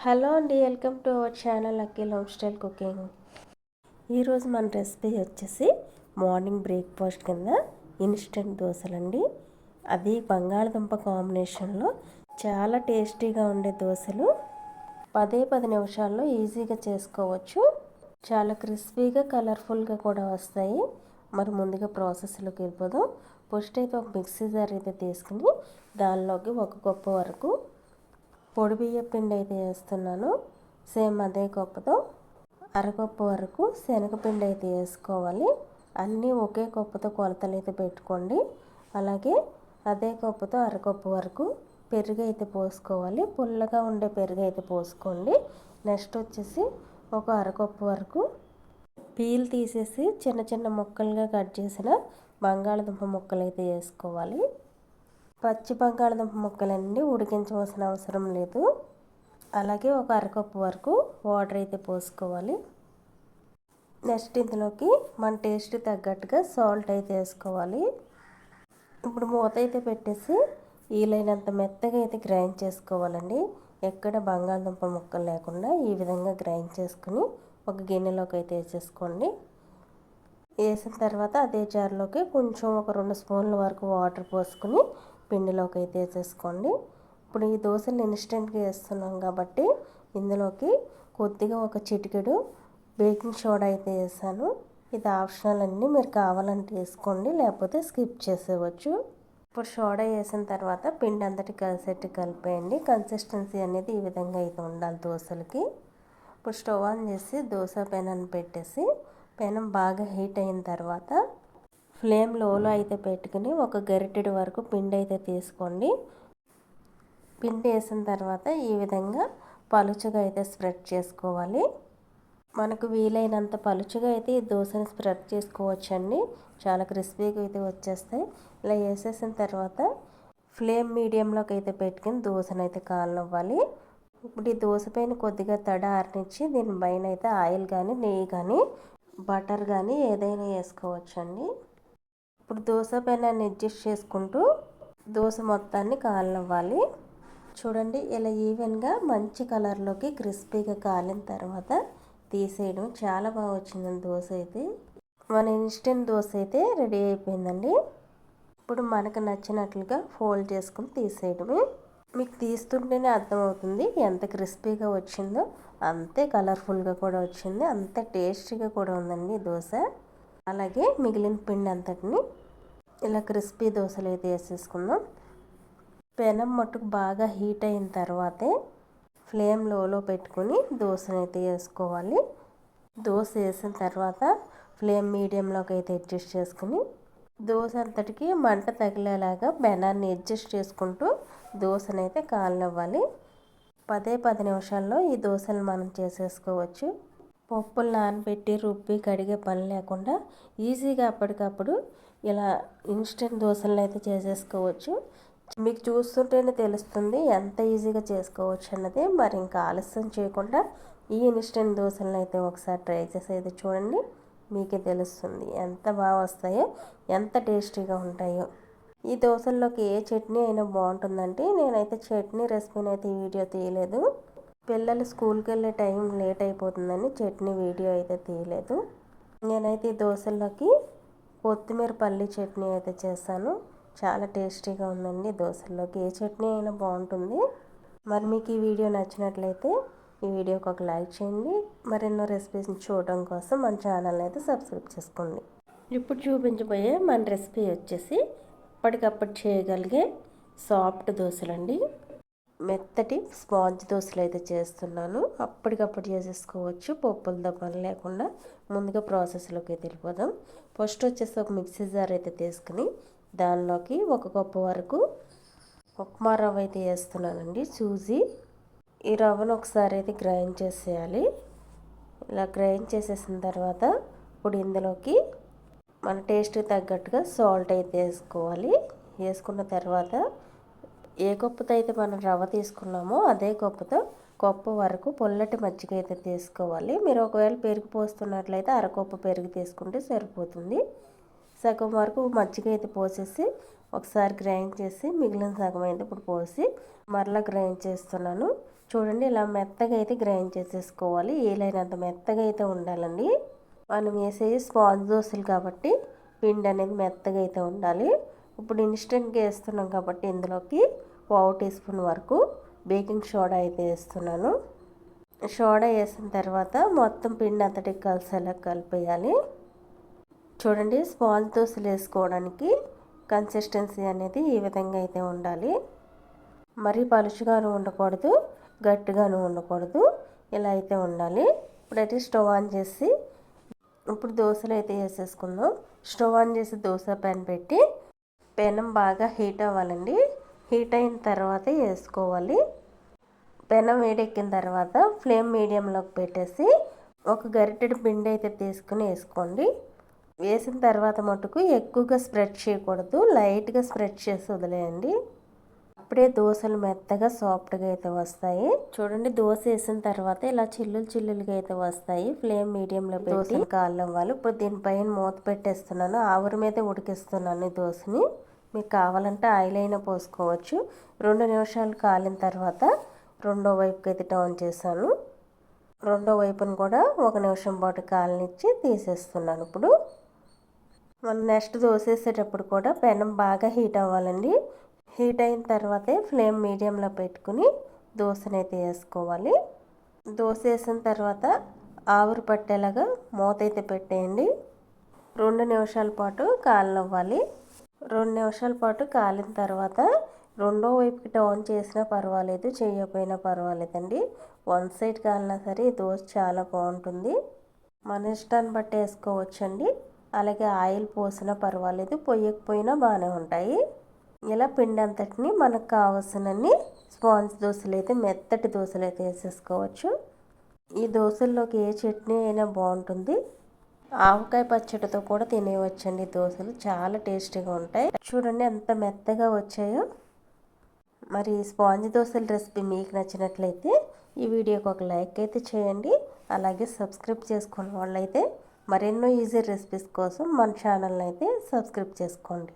Hello అండి, welcome to our channel Akhil home style cooking. ఈరోజు మన రెసిపీ వచ్చేసి మార్నింగ్ బ్రేక్ఫాస్ట్ కింద ఇన్స్టెంట్ దోశలండి. అది బంగాళదుంప కాంబినేషన్లో చాలా టేస్టీగా ఉండే దోశలు 10 నిమిషాల్లో ఈజీగా చేసుకోవచ్చు. చాలా క్రిస్పీగా కలర్ఫుల్గా కూడా వస్తాయి. మరి ముందుగా ప్రాసెస్లోకి వెళ్ళిపోదాం. ఫస్ట్ అయితే ఒక మిక్సీ జార్ అయితే తీసుకుని దానిలోకి 1 కప్పు వరకు పొడి బియ్య పిండి అయితే వేస్తున్నాను. సేమ్ అదే కప్పుతో అరకప్పు వరకు శనగపిండి అయితే వేసుకోవాలి. అన్నీ ఒకే కప్పుతో కొలతలు అయితే పెట్టుకోండి. అలాగే అదే కప్పుతో అరకప్పు వరకు పెరుగు అయితే పోసుకోవాలి. పుల్లగా ఉండే పెరుగు అయితే పోసుకోండి. నెక్స్ట్ వచ్చేసి ఒక అరకప్పు వరకు పీల్ తీసేసి చిన్న చిన్న ముక్కలుగా కట్ చేసిన బంగాళదుంప ముక్కలు అయితే వేసుకోవాలి. పచ్చి బంగాళదుంప ముక్కలన్నీ ఉడికించవలసిన అవసరం లేదు. అలాగే ఒక అరకప్పు వరకు వాటర్ అయితే పోసుకోవాలి. నెక్స్ట్ ఇందులోకి మన టేస్ట్ తగ్గట్టుగా సాల్ట్ అయితే వేసుకోవాలి. ఇప్పుడు మూత అయితే పెట్టేసి వీలైనంత మెత్తగా అయితే గ్రైండ్ చేసుకోవాలండి. ఎక్కడ బంగాళదుంప ముక్కలు లేకుండా ఈ విధంగా గ్రైండ్ చేసుకుని ఒక గిన్నెలోకి అయితే వేసేసుకోండి. వేసిన తర్వాత అదే జార్లోకి కొంచెం ఒక 2 స్పూన్ల వరకు వాటర్ పోసుకుని పిండిలోకి అయితే వేసేసుకోండి. ఇప్పుడు ఈ దోశలు ఇన్స్టెంట్గా వేస్తున్నాం కాబట్టి ఇందులోకి కొద్దిగా ఒక చిటికెడు బేకింగ్ సోడా అయితే వేసాను. ఇది ఆప్షనల్ అండి, మీరు కావాలంటే వేసుకోండి, లేకపోతే స్కిప్ చేసేవచ్చు. ఇప్పుడు సోడా వేసిన తర్వాత పిండి అంతటి కలిసేట్టు కలిపేయండి. కన్సిస్టెన్సీ అనేది ఈ విధంగా అయితే ఉండాలి దోశలకి. ఇప్పుడు స్టవ్ ఆన్ చేసి దోశ పెనాన్ని పెట్టేసి పెనం బాగా హీట్ అయిన తర్వాత ఫ్లేమ్ లోలో అయితే పెట్టుకుని ఒక గరిటెడు వరకు పిండి అయితే తీసుకోండి. పిండి వేసిన తర్వాత ఈ విధంగా పలుచగా అయితే స్ప్రెడ్ చేసుకోవాలి. మనకు వీలైనంత పలుచగా అయితే ఈ దోశని స్ప్రెడ్ చేసుకోవచ్చండి. చాలా క్రిస్పీగా అయితే వచ్చేస్తాయి. ఇలా వేసేసిన తర్వాత ఫ్లేమ్ మీడియంలోకి అయితే పెట్టుకుని దోశను అయితే కాలనివ్వాలి. ఇప్పుడు ఈ దోశ పైన కొద్దిగా తడ ఆరనిచ్చి దీనిపైన అయితే ఆయిల్ కానీ నెయ్యి కానీ బటర్ కానీ ఏదైనా వేసుకోవచ్చండి. ఇప్పుడు దోశ పెనాన్ని అడ్జస్ట్ చేసుకుంటూ దోశ మొత్తాన్ని కాలనివ్వాలి. చూడండి, ఇలా ఈవెన్గా మంచి కలర్లోకి క్రిస్పీగా కాలిన తర్వాత తీసేయడం. చాలా బాగా వచ్చిందండి దోశ అయితే. మన ఇన్స్టెంట్ దోశ అయితే రెడీ అయిపోయిందండి. ఇప్పుడు మనకు నచ్చినట్లుగా ఫోల్డ్ చేసుకుని తీసేయడమే. మీకు తీస్తుంటేనే అర్థమవుతుంది ఎంత క్రిస్పీగా వచ్చిందో. అంతే కలర్ఫుల్గా కూడా వచ్చింది, అంతే టేస్టీగా కూడా ఉందండి దోశ. అలాగే మిగిలిన పిండి అంతటిని ఇలా క్రిస్పీ దోశలు అయితే వేసేసుకుందాం. పెనం మట్టుకు బాగా హీట్ అయిన తర్వాతే ఫ్లేమ్ లోలో పెట్టుకుని దోశను అయితే వేసుకోవాలి. దోశ వేసిన తర్వాత ఫ్లేమ్ మీడియంలోకి అయితే అడ్జస్ట్ చేసుకుని దోశ అంతటికి మంట తగిలేలాగా పెనాన్ని అడ్జస్ట్ చేసుకుంటూ దోశను అయితే కాలనివ్వాలి. 10 నిమిషాల్లో ఈ దోశలు మనం చేసేసుకోవచ్చు. పప్పులు నానబెట్టి రుబ్బి కడిగే పని లేకుండా ఈజీగా అప్పటికప్పుడు ఇలా ఇన్స్టెంట్ దోశలను అయితే చేసేసుకోవచ్చు. మీకు చూస్తుంటేనే తెలుస్తుంది ఎంత ఈజీగా చేసుకోవచ్చు అన్నది. మరి ఇంకా ఆలస్యం చేయకుండా ఈ ఇన్స్టెంట్ దోశలను అయితే ఒకసారి ట్రై చేసి అయితే చూడండి, మీకే తెలుస్తుంది ఎంత బాగా వస్తాయో, ఎంత టేస్టీగా ఉంటాయో. ఈ దోశల్లోకి ఏ చట్నీ అయినా బాగుంటుందంటే, నేనైతే చట్నీ రెసిపీని అయితే ఈ వీడియో తీయలేదు. పిల్లలు స్కూల్కి వెళ్ళే టైం లేట్ అయిపోతుందని చట్నీ వీడియో అయితే తీయలేదు. నేనైతే ఈ దోశల్లోకి కొత్తిమీర పల్లి చట్నీ అయితే చేశాను. చాలా టేస్టీగా ఉందండి. దోశల్లోకి ఏ చట్నీ అయినా బాగుంటుంది. మరి మీకు ఈ వీడియో నచ్చినట్లయితే ఈ వీడియోకి ఒక లైక్ చేయండి. మరెన్నో రెసిపీస్ని చూడడం కోసం మన ఛానల్ అయితే సబ్స్క్రైబ్ చేసుకోండి. ఇప్పుడు చూపించబోయే మన రెసిపీ వచ్చేసి అప్పటికప్పుడు చేయగలిగే సాఫ్ట్ దోశలండి. మెత్తటి స్పాంజ్ దోశలు అయితే చేస్తున్నాను. అప్పటికప్పుడు చేసేసుకోవచ్చు, పప్పులతో పని లేకుండా. ముందుగా ప్రాసెస్లోకి అయితే వెళ్ళిపోదాం. ఫస్ట్ వచ్చేసి ఒక మిక్సీ జార్ అయితే తీసుకుని దానిలోకి 1 కప్పు వరకు ఉప్మా రవ్వ అయితే వేస్తున్నానండి, సూజీ. ఈ రవ్వను ఒకసారి అయితే గ్రైండ్ చేసేయాలి. ఇలా గ్రైండ్ చేసేసిన తర్వాత ఇప్పుడు ఇందులోకి మన టేస్ట్కి తగ్గట్టుగా సాల్ట్ అయితే వేసుకోవాలి. వేసుకున్న తర్వాత ఏ కప్పుతో అయితే మనం రవ్వ తీసుకున్నామో అదే కప్పు వరకు పొల్లటి మజ్జిగ అయితే తీసుకోవాలి. మీరు ఒకవేళ పెరుగు పోస్తున్నట్లయితే అరకప్పు పెరుగు తీసుకుంటే సరిపోతుంది. సగం వరకు మజ్జిగ అయితే పోసేసి ఒకసారి గ్రైండ్ చేసి మిగిలిన సగం అయితే ఇప్పుడు పోసి మరలా గ్రైండ్ చేస్తున్నాను. చూడండి ఇలా మెత్తగా అయితే గ్రైండ్ చేసేసుకోవాలి. ఏలైనంత మెత్తగా అయితే ఉండాలండి. మనం వేసే స్పాంజ్ దోశలు కాబట్టి పిండి అనేది మెత్తగా అయితే ఉండాలి. ఇప్పుడు ఇన్స్టెంట్గా వేస్తున్నాం కాబట్టి ఇందులోకి 1 టీ స్పూన్ వరకు బేకింగ్ సోడా అయితే వేస్తున్నాను. సోడా వేసిన తర్వాత మొత్తం పిండి అంతటికి కలిసేలా కలిపేయాలి. చూడండి స్పాంజ్ దోశలు వేసుకోవడానికి కన్సిస్టెన్సీ అనేది ఈ విధంగా అయితే ఉండాలి. మరీ పలుచగాను ఉండకూడదు, గట్టిగాను ఉండకూడదు. ఇలా అయితే ఉండాలి. ఇప్పుడైతే స్టవ్ ఆన్ చేసి ఇప్పుడు దోశలు అయితే వేసేసుకుందాం. స్టవ్ ఆన్ చేసి దోశ ప్యాన్ పెట్టి పెనం బాగా హీట్ అవ్వాలండి. హీట్ అయిన తర్వాత వేసుకోవాలి. పెనం వేడెక్కిన తర్వాత ఫ్లేమ్ మీడియంలోకి పెట్టేసి ఒక గరిటెడు పిండి అయితే తీసుకుని వేసుకోండి. వేసిన తర్వాత మటుకు ఎక్కువగా స్ప్రెడ్ చేయకూడదు, లైట్గా స్ప్రెడ్ చేసి వదిలేయండి. అప్పుడే దోశలు మెత్తగా సాఫ్ట్గా అయితే వస్తాయి. చూడండి దోశ వేసిన తర్వాత ఇలా చిల్లులుగా అయితే వస్తాయి. ఫ్లేమ్ మీడియంలో పెట్టి కాలం వాళ్ళు ఇప్పుడు దీనిపైన మూత పెట్టేస్తున్నాను. ఆవిరి మీద ఉడికిస్తున్నాను ఈ దోశని. మీకు కావాలంటే ఆయిల్ అయినా పోసుకోవచ్చు. 2 నిమిషాలు కాలిన తర్వాత రెండో వైపుకి అయితే టర్న్ చేశాను. రెండో వైపును కూడా 1 నిమిషం పాటు కాలనిచ్చి తీసేస్తున్నాను. ఇప్పుడు మనం నెక్స్ట్ దోశ వేసేటప్పుడు కూడా పెనం బాగా హీట్ అవ్వాలండి. హీట్ అయిన తర్వాతే ఫ్లేమ్ మీడియంలో పెట్టుకుని దోశనైతే వేసుకోవాలి. దోశ వేసిన తర్వాత ఆవిరి పట్టేలాగా మూత అయితే పెట్టేయండి. 2 నిమిషాల పాటు కాలనివ్వాలి. 2 నిమిషాల పాటు కాలిన తర్వాత రెండో వైపుకి టర్న్ చేసినా పర్వాలేదు, చేయకపోయినా పర్వాలేదండి. వన్ సైడ్ కాలినా సరే దోశ చాలా బాగుంటుంది. మన ఇష్టాన్ని బట్టి వేసుకోవచ్చండి. అలాగే ఆయిల్ పోసినా పర్వాలేదు, పొయ్యకపోయినా బాగానే ఉంటాయి. ఇలా పిండి అంతటిని మనకు కావాల్సినన్ని స్పాంజ్ దోశలు అయితే మెత్తటి దోశలు అయితే వేసేసుకోవచ్చు. ఈ దోశల్లోకి ఏ చట్నీ అయినా బాగుంటుంది. ఆవకాయ పచ్చడితో కూడా తినేయవచ్చండి. దోశలు చాలా టేస్టీగా ఉంటాయి. చూడండి ఎంత మెత్తగా వచ్చాయో. మరి స్పాంజ్ దోశల రెసిపీ మీకు నచ్చినట్లయితే ఈ వీడియోకి ఒక లైక్ అయితే చేయండి. అలాగే సబ్స్క్రైబ్ చేసుకున్న వాళ్ళైతే మరెన్నో ఈజీ రెసిపీస్ కోసం మన ఛానల్ని అయితే సబ్స్క్రైబ్ చేసుకోండి.